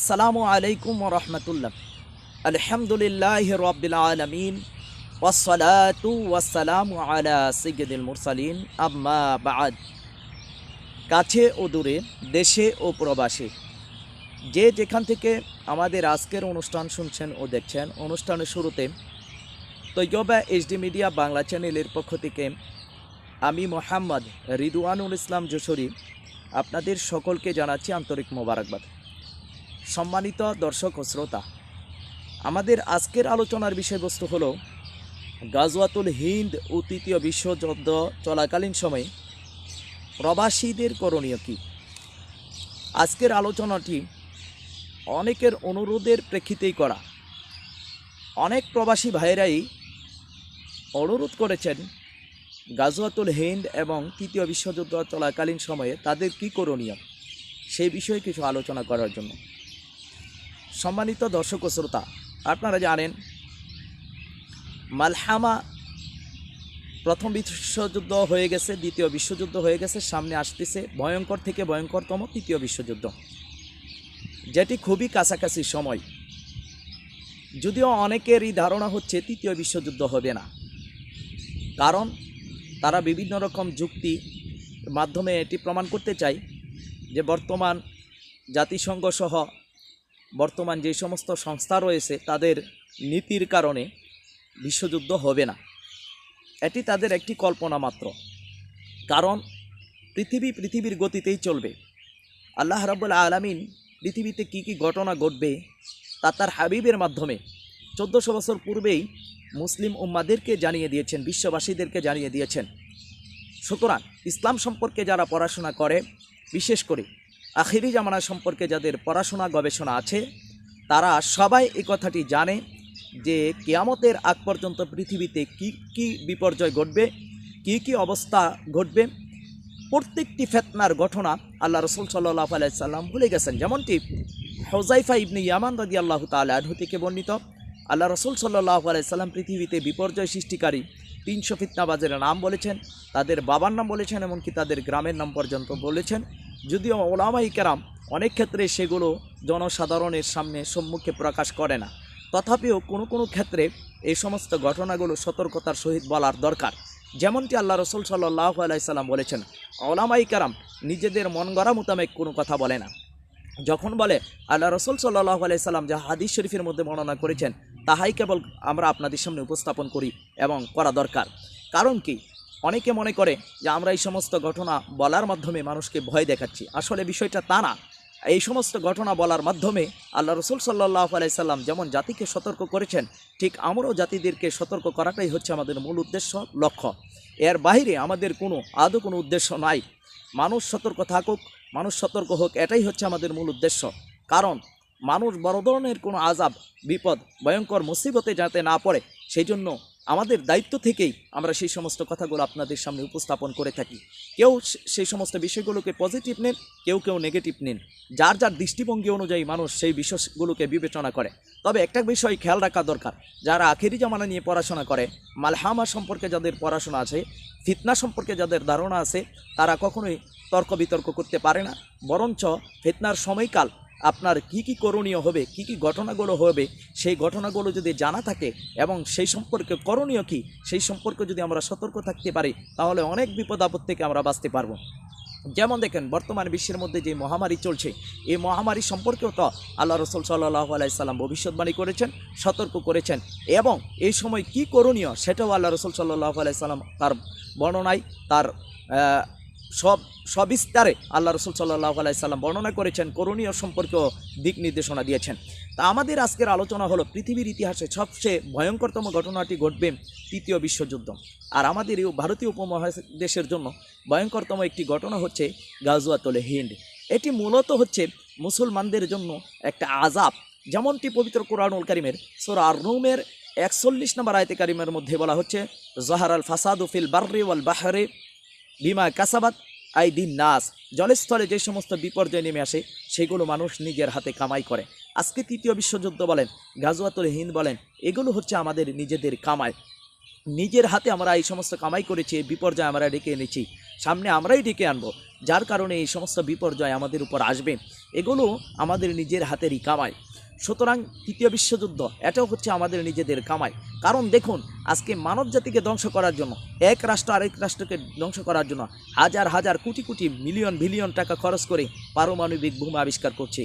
আসসালামু আলাইকুম ওয়া রাহমাতুল্লাহ। আলহামদুলিল্লাহি রাব্বিল আলামিন ওয়াসসালাতু ওয়াসসালামু আলা সাইয়্যিদিল মুরসালিন আম্মা বা'দ। কাছে ও দূরে, দেশে ও প্রবাসে, যে যেখান থেকে আমাদের আজকের অনুষ্ঠান শুনছেন ও দেখছেন, অনুষ্ঠানের শুরুতে তৈয়বা এইচডি মিডিয়া বাংলা চ্যানেলের পক্ষ থেকে আমি মোহাম্মদ রিদওয়ানুল ইসলাম যশোরী আপনাদের সকলকে জানাচ্ছি আন্তরিক মোবারকবাদ। সম্মানিত দর্শক ও শ্রোতা, আমাদের আজকের আলোচনার বিষয়বস্তু হলো গাজওয়াতুল হিন্দ ও তৃতীয় বিশ্বযুদ্ধ চলাকালীন সময়ে প্রবাসীদের করণীয় কী। আজকের আলোচনাটি অনেকের অনুরোধের প্রেক্ষিতেই করা। অনেক প্রবাসী ভাইয়েরাই অনুরোধ করেছেন গাজওয়াতুল হিন্দ এবং তৃতীয় বিশ্বযুদ্ধ চলাকালীন সময়ে তাদের কী করণীয়, সেই বিষয়ে কিছু আলোচনা করার জন্য। সম্মানিত দর্শক ও শ্রোতা, আপনারা জানেন মালহামা প্রথম বিশ্বযুদ্ধ হয়ে গেছে, দ্বিতীয় বিশ্বযুদ্ধ হয়ে গেছে, সামনে আসতেছে ভয়ঙ্কর থেকে ভয়ঙ্করতম তৃতীয় বিশ্বযুদ্ধ, যেটি খুবই কাছাকাছি সময়। যদিও অনেকেরই ধারণা হচ্ছে তৃতীয় বিশ্বযুদ্ধ হবে না, কারণ তারা বিভিন্ন রকম যুক্তি মাধ্যমে এটি প্রমাণ করতে চায় যে বর্তমান জাতিসংঘ সহ বর্তমান যে সমস্ত সংস্থা রয়েছে তাদের নীতির কারণে বিশ্বযুদ্ধ হবে না। এটি তাদের একটি কল্পনা মাত্র, কারণ পৃথিবীর গতিতেই চলবে। আল্লাহ রাব্বুল আলামিন পৃথিবীতে কী কী ঘটনা ঘটবে তা তার হাবিবের মাধ্যমে 1400 বছর পূর্বেই মুসলিম উম্মাদেরকে জানিয়ে দিয়েছেন, বিশ্ববাসীদেরকে জানিয়ে দিয়েছেন। সুতরাং ইসলাম সম্পর্কে যারা পড়াশোনা করে, বিশেষ করে আখিরি জামানা সম্পর্কে যাদের পড়াশোনা গবেষণা আছে, তারা সবাই এই কথাটি জানে যে কিয়ামতের আগ পর্যন্ত পৃথিবীতে কি কি বিপর্যয় ঘটবে, কি কি অবস্থা ঘটবে। প্রত্যেকটি ফিতনার ঘটনা আল্লাহ রাসূল সাল্লাল্লাহু আলাইহি সাল্লাম ভুলে গেছেন। যেমনটি হুযায়ফা ইবনে ইয়ামান রাদিয়াল্লাহু তাআলা আনহু থেকে বর্ণিত, আল্লাহ রাসূল সাল্লাল্লাহু আলাইহি সাল্লাম পৃথিবীতে বিপর্যয় সৃষ্টিকারী 300 ফিতনাবাজের নাম বলেছেন, তাদের বাবার নাম বলেছেন, এমনকি তাদের গ্রামের নাম পর্যন্ত বলেছেন। যদিও ওলামায়ে কেরাম অনেক ক্ষেত্রে সেগুলো জনসাধারণের সম্মুখে প্রকাশ করে না, তথাপিও কোনো কোনো ক্ষেত্রে এই সমস্ত ঘটনাগুলো সতর্কতার সহিত বলার দরকার। যেমনটি আল্লাহ রাসূল সাল্লাল্লাহু আলাইহি সাল্লাম বলেছেন, ওলামায়ে কেরাম নিজেদের মন গড়া মোতাবেক কোনো কথা বলে না। যখন বলে আল্লাহ রাসূল সাল্লাল্লাহু আলাইহি সাল্লাম যা হাদিস শরীফের মধ্যে বর্ণনা করেছেন, তাহাই কেবল আমরা আপনাদের সামনে উপস্থাপন করি এবং করা দরকার। কারণ কি, অনেকে মনে করে যে আমরা এই সমস্ত ঘটনা বলার মাধ্যমে মানুষকে ভয় দেখাচ্ছি। আসলে বিষয়টা তা না। এই সমস্ত ঘটনা বলার মাধ্যমে আল্লাহ রাসূল সাল্লাল্লাহু আলাইহি সাল্লাম যেমন জাতিকে সতর্ক করেছেন, ঠিক আমরাও জাতিদেরকে সতর্ক করাটাই হচ্ছে আমাদের মূল উদ্দেশ্য, লক্ষ্য। এর বাইরে আমাদের আদৌ কোনো উদ্দেশ্য নাই। মানুষ সতর্ক থাকুক, মানুষ সতর্ক হোক, এটাই হচ্ছে আমাদের মূল উদ্দেশ্য। কারণ মানুষ বড় ধরনের কোনো আযাব, বিপদ, ভয়ঙ্কর মুসিবতে যাতে না পড়ে, সেই জন্য আমাদের দায়িত্ব থেকেই আমরা সেই সমস্ত কথাগুলো আপনাদের সামনে উপস্থাপন করে থাকি। কেউ সেই সমস্ত বিষয়গুলোকে পজিটিভ নেন, কেউ নেগেটিভ নেন। যার যার দৃষ্টিভঙ্গি অনুযায়ী মানুষ সেই বিষয়গুলোকে বিবেচনা করে। তবে একটা বিষয় খেয়াল রাখা দরকার, যারা আখেরি জামানা নিয়ে পড়াশোনা করে, মালহামা সম্পর্কে যাদের পড়াশোনা আছে, ফিতনা সম্পর্কে যাদের ধারণা আছে, তারা কখনোই তর্ক বিতর্ক করতে পারে না। বরঞ্চ ফিতনার সময়কাল আপনার কি কি করণীয় হবে, কি কি ঘটনাগুলো হবে, সেই ঘটনাগুলো যদি জানা থাকে এবং সেই সম্পর্কে করণীয় কি, সেই সম্পর্কে যদি আমরা সতর্ক থাকতে পারি, তাহলে অনেক বিপদ আপদ থেকে আমরা বাঁচতে পারবো। যেমন দেখেন, বর্তমান বিশ্বের মধ্যে যে মহামারী চলছে, এই মহামারী সম্পর্কেও তো আল্লাহ রাসূল সাল্লাল্লাহু আলাইহি সাল্লাম ভবিষ্যৎবাণী করেছেন, সতর্ক করেছেন, এবং এই সময় কি করণীয় সেটাও আল্লাহ রাসূল সাল্লাল্লাহু আলাইহি সাল্লাম তার বর্ণনায়, তার সবিস্তারে আল্লাহ রাসূল সাল্লাল্লাহু আলাইহি সাল্লাম বর্ণনা করেছেন, করণীয় সম্পর্কেও দিক নির্দেশনা দিয়েছেন। তা আমাদের আজকের আলোচনা হলো পৃথিবীর ইতিহাসে সবচেয়ে ভয়ঙ্করতম ঘটনাটি ঘটবে তৃতীয় বিশ্বযুদ্ধ। আর আমাদের এই ভারতীয় উপমহাদেশের জন্য ভয়ঙ্করতম একটি ঘটনা হচ্ছে গাজওয়াতুল হিন্দ। এটি মূলত হচ্ছে মুসলমানদের জন্য একটা আযাব। যেমনটি পবিত্র কোরআনুল কারীমের সূরা আর-রুমের 41 নম্বর আয়াতে কারিমের মধ্যে বলা হচ্ছে, যাহারাল ফাসাদু ফিল বাররি ওয়াল বাহরি বিমা কাসাবাত আইদিন নাস। জলস্থলে যে সমস্ত বিপর্যয় নেমে আসে, সেগুলো মানুষ নিজের হাতে কামাই করে। আজকে তৃতীয় বিশ্বযুদ্ধ বলেন, গাজওয়াতুল হিন্দ বলেন, এগুলো হচ্ছে আমাদের নিজেদের কামাই। নিজের হাতে আমরা এই সমস্ত কামাই করেছি, বিপর্যয় আমরা ডেকে এনেছি, সামনে আমরাই ডেকে আনবো, যার কারণে এই সমস্ত বিপর্যয় আমাদের উপর আসবে। এগুলো আমাদের নিজের হাতেরই কামাই। সুতরাং তৃতীয় বিশ্বযুদ্ধ এটাও হচ্ছে আমাদের নিজেদের কামাই। কারণ দেখুন, আজকে মানব জাতিকে ধ্বংস করার জন্য, এক রাষ্ট্র আরেক রাষ্ট্রকে ধ্বংস করার জন্য হাজার হাজার কোটি কোটি মিলিয়ন বিলিয়ন টাকা খরচ করে পারমাণবিক বোমা আবিষ্কার করছে।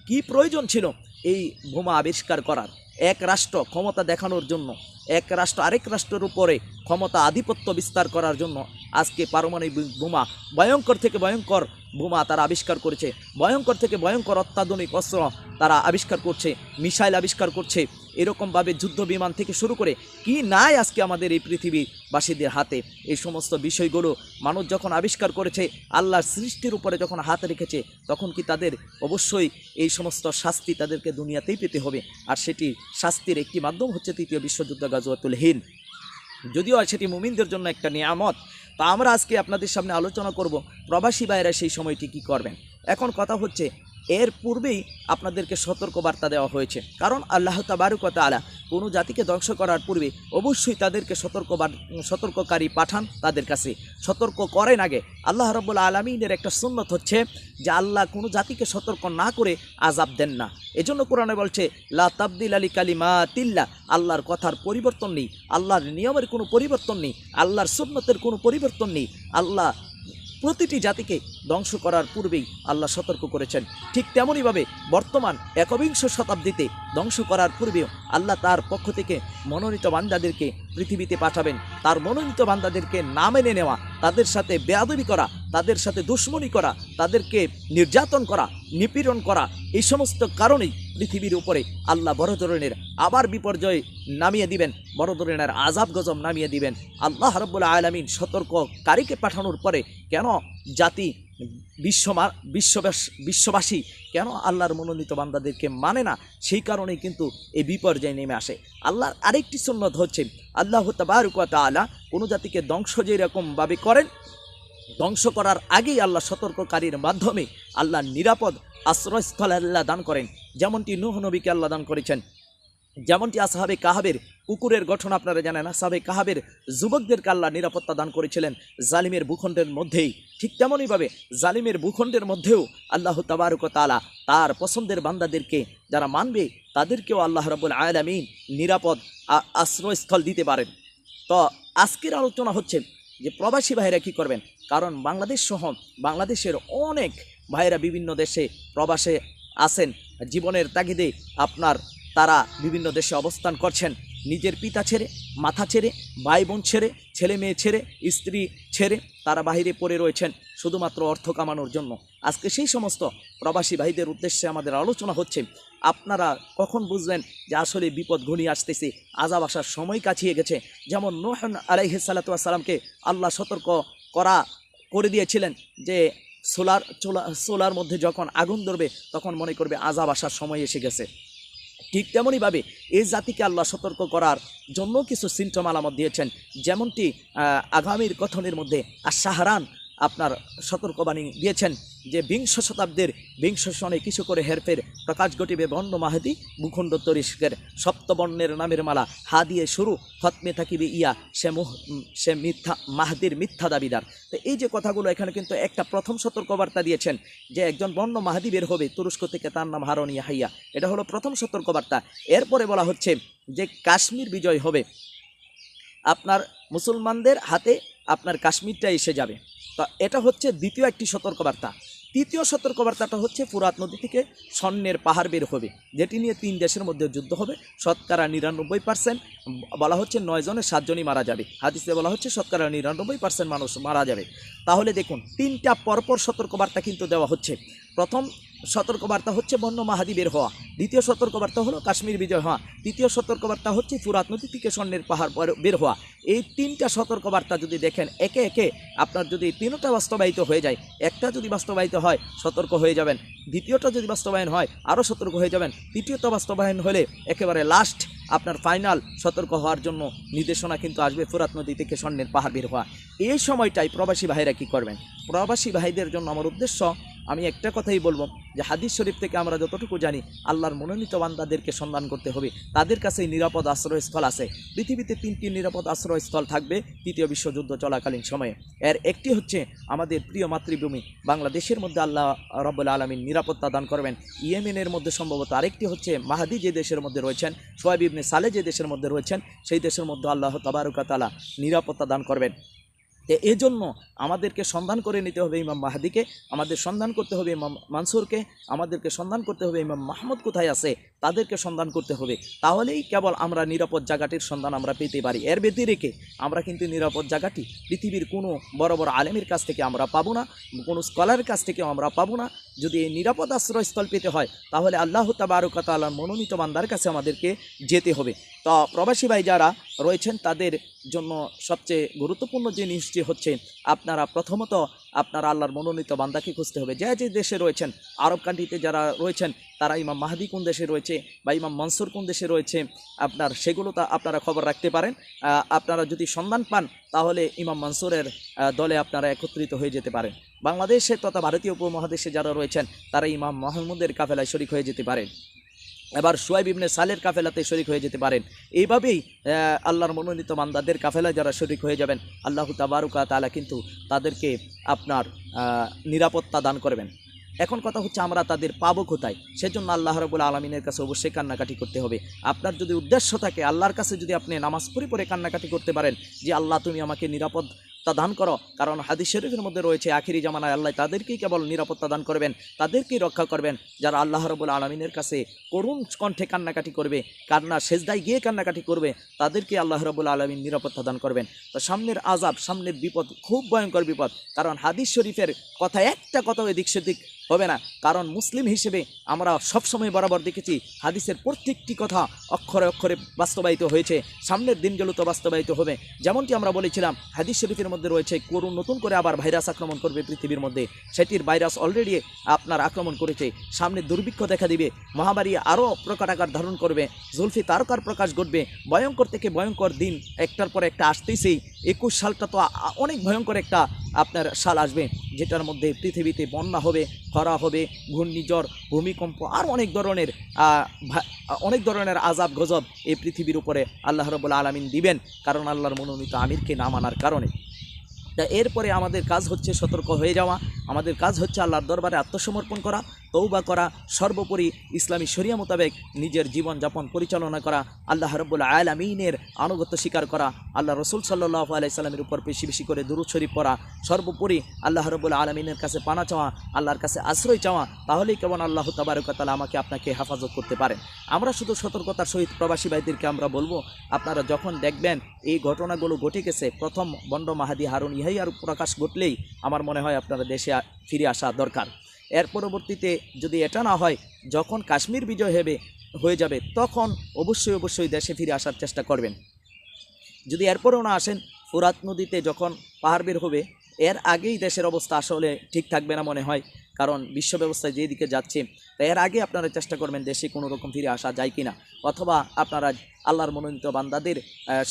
কি প্রয়োজন ছিল এই বোমা আবিষ্কার করার? এক রাষ্ট্র ক্ষমতা দেখানোর জন্য, এক রাষ্ট্র আরেক রাষ্ট্রের উপরে ক্ষমতা আধিপত্য বিস্তার করার জন্য আজকে পারমাণবিক বোমা, ভয়ঙ্কর থেকে ভয়ঙ্কর বোমা তারা আবিষ্কার করেছে, ভয়ঙ্কর থেকে ভয়ঙ্কর অত্যাধুনিক অস্ত্র তারা আবিষ্কার করছে, মিসাইল আবিষ্কার করছে। এরকমভাবে যুদ্ধ বিমান থেকে শুরু করে কি নাই আজকে আমাদের এই পৃথিবীবাসীদের হাতে। এই সমস্ত বিষয়গুলো মানুষ যখন আবিষ্কার করেছে, আল্লাহর সৃষ্টির উপরে যখন হাত রেখেছে, তখন কি তাদের অবশ্যই এই সমস্ত শাস্তি তাদেরকে দুনিয়াতেই পেতে হবে। আর সেটি শাস্তির একটি মাধ্যম হচ্ছে তৃতীয় বিশ্বযুদ্ধ, গাজওয়াতুল হিন্দ। যদিও সেটি মুমিনদের জন্য একটা নিয়ামত। তা আমরা আজকে আপনাদের সামনে আলোচনা করব প্রবাসী ভাইয়েরা সেই সময়টি কী করবেন। এখন কথা হচ্ছে, এর পূর্বেই আপনাদেরকে সতর্কবার্তা দেওয়া হয়েছে। কারণ আল্লাহ তাবারক ওয়া তাআলা কোনো জাতিকে ধ্বংস করার পূর্বে অবশ্যই তাদেরকে সতর্ককারী পাঠান, তাদের কাছে সতর্ক করেন আগে। আল্লাহ রাব্বুল আলামিনের একটা সুন্নত হচ্ছে যে আল্লাহ কোনো জাতিকে সতর্ক না করে আযাব দেন না। এজন্য কোরআনে বলছে লা তাবদিলা লিকালিমাতিল্লাহ, আল্লাহর কথার পরিবর্তন নেই, আল্লাহর নিয়মের কোনো পরিবর্তন নেই, আল্লাহর সুন্নতের কোনো পরিবর্তন নেই। আল্লাহ প্রতিটি জাতিকে ধ্বংস করার পূর্বেই আল্লাহ সতর্ক করেছেন। ঠিক তেমনইভাবে বর্তমান একবিংশ শতাব্দীতে ধ্বংস করার পূর্বেও আল্লাহ তার পক্ষ থেকে মনোনীত বান্দাদেরকে পৃথিবীতে পাঠাবেন। তার মনোনীত বান্দাদেরকে না মেনে নেওয়া, তাদের সাথে বেয়াদবি করা, তাদের সাথে দুশমনি করা, তাদেরকে নির্যাতন করা, নিপীড়ন করা, এই সমস্ত কারণেই পৃথিবীর উপরে আল্লাহ বড় ধরনের আবার বিপর্যয় নামিয়ে দিবেন, বড় ধরনের আযাব গজব নামিয়ে দিবেন। আল্লাহ রাব্বুল আলামিন সতর্ককারীকে পাঠানোর পরে কেন জাতি বিশ্ববাসী কেন আল্লাহর মনোনীত বান্দাদেরকে মানে না? সেই কারণেই কিন্তু এই বিপর্যয় নেমে আসে। আল্লাহর আরেকটি সুন্নত হচ্ছে, আল্লাহ তাবারক ওয়া তাআলা কোনো জাতিকে ধ্বংস যেরকমভাবে করেন, ধ্বংস করার আগেই আল্লাহ সতর্ককারীর মাধ্যমে আল্লাহ নিরাপদ আশ্রয়স্থল আল্লাহ দান করেন। যেমনটি নূহ নবীকে আল্লাহ দান করেছেন, যেমনটি আসহাবে কাহাবের কুকুরের গঠন আপনারা জানেন, আসহাবে কাহাবের যুবকদেরকে আল্লাহ নিরাপত্তা দান করেছিলেন জালিমের ভূখণ্ডের মধ্যেই। ঠিক তেমনইভাবে জালিমের ভূখণ্ডের মধ্যেও আল্লাহ তাবারক ওয়া তাআলা তার পছন্দের বান্দাদেরকে যারা মানবে তাদেরকেও আল্লাহ রাব্বুল আলামিন নিরাপদ আশ্রয়স্থল দিতে পারেন। তো আজকের আলোচনা হচ্ছে যে প্রবাসী ভাইরা কী করবেন। কারণ বাংলাদেশ সহ বাংলাদেশের অনেক ভাইরা বিভিন্ন দেশে প্রবাসে আছেন, জীবনের তাগিদে তারা বিভিন্ন দেশে অবস্থান করছেন। নিজের পিতা ছেড়ে, মাথা ছেড়ে, ভাই বোন ছেড়ে, ছেলে মেয়ে ছেড়ে, স্ত্রী ছেড়ে তারা বাহিরে পড়ে রয়েছেন শুধুমাত্র অর্থ কামানোর জন্য। আজকে সেই সমস্ত প্রবাসী ভাইদের উদ্দেশ্যে আমাদের আলোচনা হচ্ছে, আপনারা কখন বুঝবেন যে আসলে বিপদ ঘনিয়ে আসতেছে, আযাব আসার সময় কাছিয়ে গেছে। যেমন নূহ আলাইহিস সালাতু ওয়াস সালামকে আল্লাহ সতর্ক করে দিয়েছিলেন যে চুলার মধ্যে যখন আগুন ধরবে তখন মনে করবে আযাব আসার সময় এসে গেছে। ঠিক তেমনইভাবে এই জাতিকে আল্লাহ সতর্ক করার জন্য কিছু সিমটম আলামত দিয়েছেন। যেমনটি আগামীর কথনের মধ্যে শাহরান সতর্কবাণী দিয়েছেন যে বিংশ শতাব্দীর বিংশ সনে কিছু করে হেরফের প্রকাশ ঘটিবে বর্ণ মাহাদি ভূখণ্ড তরিষ্কের সপ্তবর্ণের নামের মালা হা দিয়ে শুরু খতমে থাকিবে ইয়া সে মিথ্যা মাহাদির মিথ্যা দাবিদার। তো এই যে কথাগুলো এখানে কিন্তু একটা প্রথম সতর্কবার্তা দিয়েছেন যে একজন বর্ণ মাহাদি বের হবে তুরস্ক থেকে, তার নাম হারুন ইয়াহিয়া। এটা হলো প্রথম সতর্কবার্তা। এরপরে বলা হচ্ছে যে কাশ্মীর বিজয় হবে, আপনার মুসলমানদের হাতে আপনার কাশ্মীরটা এসে যাবে। তো এটা হচ্ছে দ্বিতীয় একটি সতর্কবার্তা। তৃতীয় সতর্কবার্তাটা হচ্ছে ফুরাত নদী থেকে স্বর্ণের পাহাড় বের হবে, যেটি নিয়ে 3 দেশের মধ্যে যুদ্ধ হবে। শতকরা 99% বলা হচ্ছে 9 জনের 7 জনই মারা যাবে। হাদিসে বলা হচ্ছে শতকরা 99% মানুষ মারা যাবে। তাহলে দেখুন 3টা পরপর সতর্কবার্তা কিন্তু দেওয়া হচ্ছে। প্রথম সতর্কবার্তা হচ্ছে বন্য মাহাদি বের হওয়া, দ্বিতীয় সতর্কবার্তা হলো কাশ্মীর বিজয় হওয়া, তৃতীয় সতর্কবার্তা হচ্ছে ফুরাত নদী থেকে স্বর্ণের পাহাড় বের হওয়া। এই 3টা সতর্কবার্তা যদি দেখেন একে একে আপনার যদি 3টা বাস্তবায়িত হয়ে যায়, একটা যদি বাস্তবায়িত হয় সতর্ক হয়ে যাবেন, দ্বিতীয়টা যদি বাস্তবায়ন হয় আরও সতর্ক হয়ে যাবেন, তৃতীয়টা বাস্তবায়ন হলে একেবারে লাস্ট আপনার ফাইনাল সতর্ক হওয়ার জন্য নির্দেশনা কিন্তু আসবে ফুরাত নদী থেকে স্বর্ণের পাহাড় বের হওয়া। এই সময়টাই প্রবাসী ভাইরা কী করবেন। প্রবাসী ভাইদের জন্য আমার উদ্দেশ্য আমি একটা কথাই বলবো যে হাদিস শরীফ থেকে আমরা যতটুকু জানি আল্লাহর মনোনীত বান্দাদেরকে সন্ধান করতে হবে, তাদের কাছেই নিরাপদ আশ্রয়স্থল আছে। পৃথিবীতে 3টি নিরাপদ আশ্রয়স্থল থাকবে তৃতীয় বিশ্বযুদ্ধ চলাকালীন সময়ে। এর একটি হচ্ছে আমাদের প্রিয় মাতৃভূমি বাংলাদেশের মধ্যে আল্লাহ রাব্বুল আলামিন নিরাপত্তা দান করবেন। ইয়েমেনের মধ্যে সম্ভবত আরেকটি হচ্ছে মাহাদি যে দেশের মধ্যে রয়েছেন, শোয়েব ইবনে সালেহ যে দেশের মধ্যে রয়েছেন, সেই দেশের মধ্যে আল্লাহ তাবারক ওয়া তাআলা নিরাপত্তা দান করবেন। এই জন্য আমাদেরকে সন্ধান করে নিতে হবে ইমাম মাহাদিকে, আমাদের সন্ধান করতে হবে ইমাম মানসুরকে, আমাদেরকে সন্ধান করতে হবে ইমাম মাহমুদ কোথায় আছে তাদেরকে সন্ধান করতে হবে। তাহলেই কেবল আমরা নিরাপদ জায়গাটির সন্ধান আমরা পেতে পারি। এর ব্যতিরেকে আমরা কিন্তু নিরাপদ জায়গাটি পৃথিবীর কোনো বড় বড় আলেমের কাছ থেকে আমরা পাবো না, কোনো স্কলারের কাছ থেকেও আমরা পাবো না। যদি এই নিরাপদ আশ্রয়স্থল পেতে হয় তাহলে আল্লাহ তাবারক ওয়া তাআলার মনোনীত বান্দার কাছে আমাদেরকে যেতে হবে। তো প্রবাসী ভাই যারা রয়েছেন তাদের জন্য সবচেয়ে গুরুত্বপূর্ণ জিনিসটি হচ্ছে আপনারা প্রথমত আপনারা আল্লাহর মনোনীত বান্দাকে খুঁজতে হবে। যে যে দেশে রয়েছেন, আরব কান্ট্রিতে যারা রয়েছেন তারা ইমাম মাহাদি কোন দেশে রয়েছে বা ইমাম মনসুর কোন দেশে রয়েছে সেগুলো আপনারা খবর রাখতে পারেন। আপনারা যদি সন্ধান পান তাহলে ইমাম মনসুরের দলে আপনারা একত্রিত হয়ে যেতে পারেন। বাংলাদেশে তথা ভারতীয় উপমহাদেশে যারা রয়েছেন তারা ইমাম মাহমুদের কাফেলায় শরিক হয়ে যেতে পারেন, এবার শোয়েব ইবনে সালের কাফেলাতে শরিক হয়ে যেতে পারেন। এইভাবেই আল্লাহর মনোনীত বান্দাদের কাফেলায় যারা শরিক হয়ে যাবেন আল্লাহ তাবারক ওয়া তাআলা কিন্তু তাদেরকে আপনার নিরাপত্তা দান করবেন। এখন কথা হচ্ছে আমরা তাদের পাবো কোথায়? সেজন্য আল্লাহ রাব্বুল আলামিনের কাছে অবশ্যই কান্নাকাটি করতে হবে। আপনার যদি উদ্দেশ্য থাকে আল্লাহর কাছে, যদি আপনি নামাজ পড়ে কান্নাকাটি করতে পারেন যে আল্লাহ তুমি আমাকে নিরাপত্তা দান করো, কারণ হাদিস শরীফের মধ্যে রয়েছে আখিরি জামানায় আল্লাহ তাদেরকেই কেবল নিরাপত্তা দান করবেন, তাদেরকেই রক্ষা করবেন যারা আল্লাহ রাব্বুল আলামিনের কাছে করুণ কণ্ঠে কান্নাকাটি করবে, কান্না সেজদায় গিয়ে কান্নাকাটি করবে, তাদেরকে আল্লাহ রাব্বুল আলামিন নিরাপত্তা দান করবেন। তো সামনের আযাব, সামনের বিপদ খুব ভয়ঙ্কর বিপদ, কারণ হাদিস শরীফের কথা একটা কথাও এদিক সেদিক হবে না। কারণ মুসলিম হিসেবে আমরা সবসময় বরাবর দেখেছি হাদিসের প্রত্যেকটি কথা অক্ষরে অক্ষরে বাস্তবায়িত হয়েছে, সামনের দিনগুলো তো বাস্তবায়িত হবে। যেমনটি আমরা বলেছিলাম হাদিস শরীফের মধ্যে রয়েছে করুণ নতুন করে আবার ভাইরাস আক্রমণ করবে পৃথিবীর মধ্যে, সেটির ভাইরাস অলরেডি আপনার আক্রমণ করেছে, সামনে দুর্ভিক্ষ দেখা দিবে, মহামারী আরও প্রকট আকার ধারণ করবে, জুলফি তারকার প্রকাশ ঘটবে, ভয়ঙ্কর থেকে ভয়ঙ্কর দিন একটার পর একটা আসতেছেই। 21 সালটা তো অনেক ভয়ঙ্কর একটা আপনার সাল আসবে, যেটার মধ্যে পৃথিবীতে বন্যা হবে, খরা হবে, ঘূর্ণিঝড়, ভূমিকম্প আর অনেক ধরনের আযাব গজব এই পৃথিবীর উপরে আল্লাহ রাব্বুল আলামিন দিবেন, কারণ আল্লাহর মনোনীত আমিরকে না মানার কারণে। তা এরপরে আমাদের কাজ হচ্ছে সতর্ক হয়ে যাওয়া, আমাদের কাজ হচ্ছে আল্লাহর দরবারে আত্মসমর্পণ করা, তৌবা করা, সর্বোপরি ইসলামী শরিয়া মোতাবেক নিজের জীবনযাপন পরিচালনা করা, আল্লাহ রাব্বুল আলামিনের আনুগত্য স্বীকার করা, আল্লাহ রসুল সাল্লাল্লাহু আলাইহি সাল্লামের উপর বেশি বেশি করে দুরূদ শরীফ পড়া, সর্বোপরি আল্লাহ রাব্বুল আলামিনের কাছে পানা চাওয়া, আল্লাহর কাছে আশ্রয় চাওয়া, তাহলেই কেবল আল্লাহ তাবারক ওয়া তাআলা আমাকে আপনাকে হেফাজত করতে পারেন। আমরা শুধু সতর্কতার সহিত প্রবাসী ভাইদেরকে আমরা বলবো, আপনারা যখন দেখবেন এই ঘটনাগুলো ঘটে গেছে, প্রথম বন্ড মাহাদি হারুন ইয়াহিয়ার প্রকাশ ঘটলেই আমার মনে হয় আপনারা দেশে ফিরে আসা দরকার। এর পরবর্তীতে যদি এটা না হয়, যখন কাশ্মীর বিজয় হয়ে যাবে তখন অবশ্যই দেশে ফিরে আসার চেষ্টা করবেন। যদি এরপরেও না আসেন, ফোরাত নদীতে যখন পাহাড় বের হবে এর আগেই দেশের অবস্থা আসলে ঠিক থাকবে না মনে হয়, কারণ বিশ্ব ব্যবস্থা যেদিকে যাচ্ছে, তাই এর আগে আপনারা চেষ্টা করবেন দেশে কোনো রকম ফিরে আসা যায় কিনা, অথবা আপনারা আল্লাহর মনোনীত বান্দাদের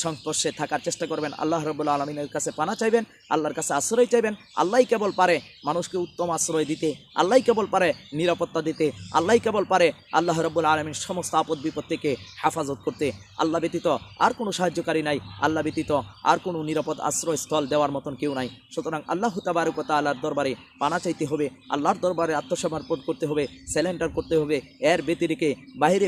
সংস্পর্শে থাকার চেষ্টা করবেন, আল্লাহ রাব্বুল আলামিনের কাছে পানা চাইবেন, আল্লাহর কাছে আশ্রয় চাইবেন। আল্লাহই কেবল পারে মানুষকে উত্তম আশ্রয় দিতে, আল্লাহই কেবল পারে নিরাপত্তা দিতে, আল্লাহই কেবল পারে আল্লাহ রাব্বুল আলামিন সমস্ত আপদ বিপদ থেকে হেফাজত করতে। আল্লাহ ব্যতীত আর কোনো সাহায্যকারী নাই, আল্লাহ ব্যতীত আর কোনো নিরাপদ আশ্রয়স্থল দেওয়ার মতন কেউ নাই। সুতরাং আল্লাহ তাবারক ওয়া তাআলার দরবারে পানা চাইতে হবে, আল্লাহর দরবারে আত্মসমর্পণ করতে হবে, স্যালেন্ডার করতে হবে। এর ব্যতিরেকে বাইরে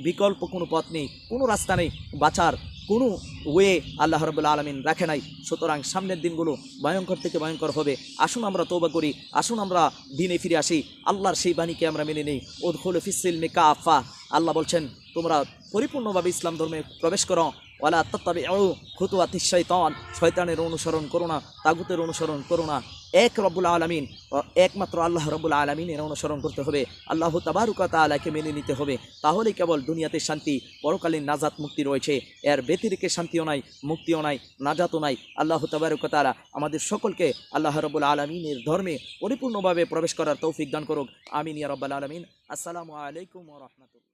বিকল্প কোনো পথ নেই, কোনো রাস্তা নেই, বাঁচার কোনো ওয়ে আল্লাহ রাব্বুল আলামিন রাখে নাই। সুতরাং সামনের দিনগুলো ভয়ঙ্কর থেকে ভয়ঙ্কর হবে। আসুন আমরা তওবা করি, আসুন আমরা দিনে ফিরে আসি, আল্লাহর সেই বাণীকে আমরা মেনে নেই। উদখুলু ফিস-সিলমি কাফা, আল্লাহ বলছেন তোমরা পরিপূর্ণভাবে ইসলাম ধর্মে প্রবেশ করো। ওয়ালা তাত্তাবিউ খুতুওয়াতিশ শাইতান, শয়তানের অনুসরণ করো না, তাগুতের অনুসরণ করো না। এক রব্বুল আলামিন, একমাত্র আল্লাহ রব্বুল আলামিনের অনুসরণ করতে হবে, আল্লাহ তাবারক ওয়া তাআলাকে মেনে নিতে হবে। তাহলেই কেবল দুনিয়াতে শান্তি, পরকালীন নাজাত মুক্তি রয়েছে। এর ব্যতিরেকে শান্তিও নাই, মুক্তিও নাই, নাজাতও নাই। আল্লাহ তাবারক ওয়া তাআলা আমাদের সকলকে আল্লাহ রব্বুল আলামিনের ধর্মে পরিপূর্ণভাবে প্রবেশ করার তৌফিক দান করুক। আমিন ইয়া রাব্বাল আলামিন। আসসালামু আলাইকুম ওয়া রাহমাতুল্লাহ।